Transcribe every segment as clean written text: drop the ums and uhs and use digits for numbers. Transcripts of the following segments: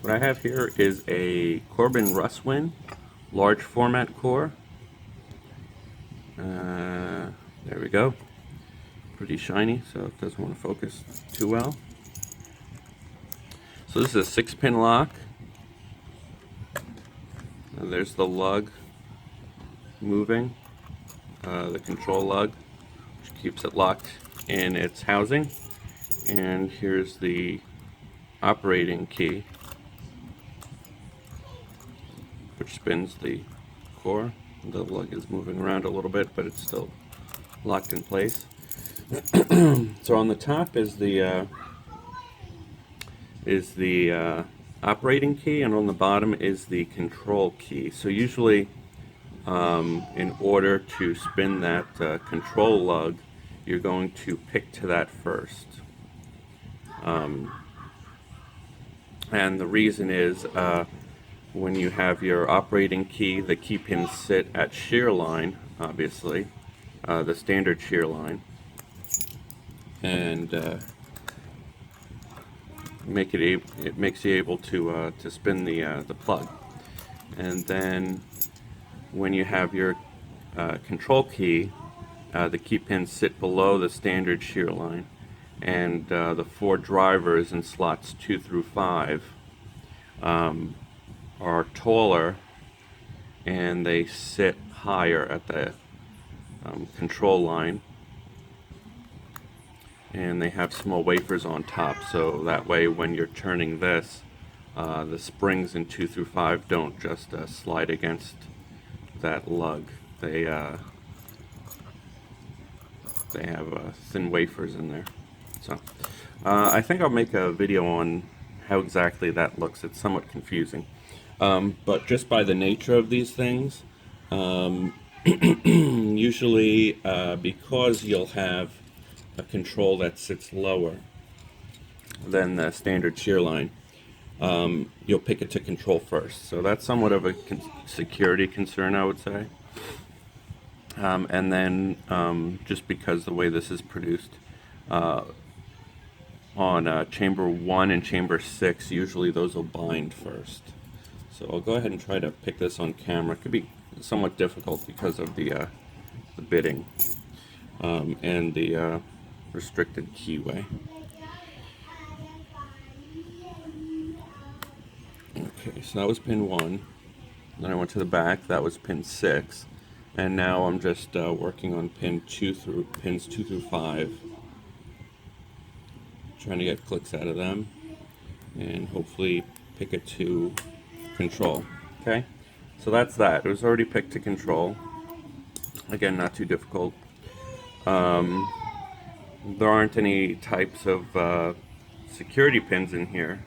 What I have here is a Corbin Russwin large format core. There we go. Pretty shiny, so it doesn't want to focus too well. So this is a 6-pin lock. There's the lug moving, the control lug, which keeps it locked in its housing. And here's the operating key, which spins the core. The lug is moving around a little bit, but it's still locked in place. So on the top is the operating key, and on the bottom is the control key. So usually, in order to spin that control lug, you're going to pick to that first. And the reason is when you have your operating key, the key pins sit at shear line, obviously, the standard shear line, and it makes you able to spin the plug. And then when you have your control key, the key pins sit below the standard shear line, and the 4 drivers in slots 2 through 5 are taller, and they sit higher at the control line, and they have small wafers on top, so that way when you're turning this, the springs in 2 through 5 don't just slide against that lug. They have thin wafers in there. So I think I'll make a video on how exactly that looks. It's somewhat confusing, but just by the nature of these things, usually because you'll have a control that sits lower than the standard shear line, you'll pick it to control first. So that's somewhat of a security concern, I would say. And then just because the way this is produced, on chamber 1 and chamber 6, usually those will bind first. So I'll go ahead and try to pick this on camera. It could be somewhat difficult because of the bitting and the restricted keyway. Okay, so that was pin 1. Then I went to the back. That was pin 6, and now I'm just working on pins 2 through 5. Trying to get clicks out of them and hopefully pick it to control. Okay, so that's that. It was already picked to control. Again, not too difficult. There aren't any types of security pins in here.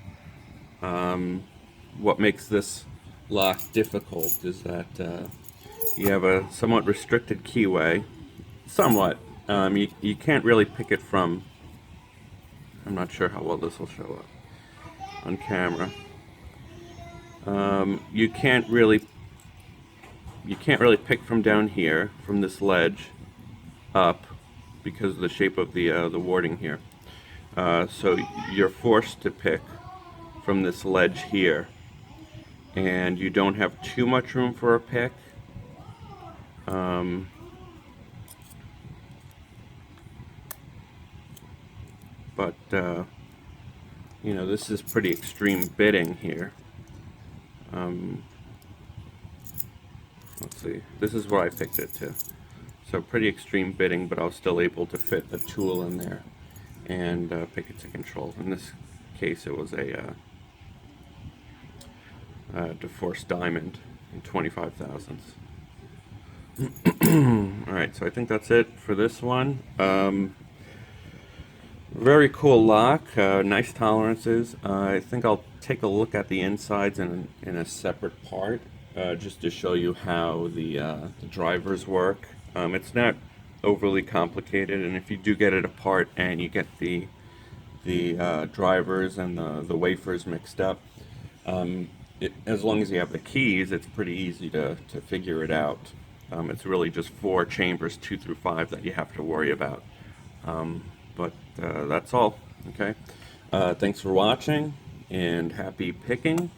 What makes this lock difficult is that you have a somewhat restricted keyway. Somewhat. You can't really pick it from. I'm not sure how well this will show up on camera. You can't really pick from down here, from this ledge up, because of the shape of the warding here. So you're forced to pick from this ledge here, and you don't have too much room for a pick. But you know, this is pretty extreme bitting here. Let's see, this is where I picked it to. So pretty extreme bitting, but I was still able to fit a tool in there and pick it to control. In this case, it was a DeForce Diamond in 25 thousandths. Alright, so I think that's it for this one. Very cool lock, nice tolerances. I think I'll take a look at the insides in a separate part, just to show you how the drivers work. It's not overly complicated, and if you do get it apart and you get the drivers and the wafers mixed up, as long as you have the keys, it's pretty easy to figure it out. It's really just 4 chambers, 2 through 5, that you have to worry about. But that's all. Okay. Thanks for watching. and happy picking.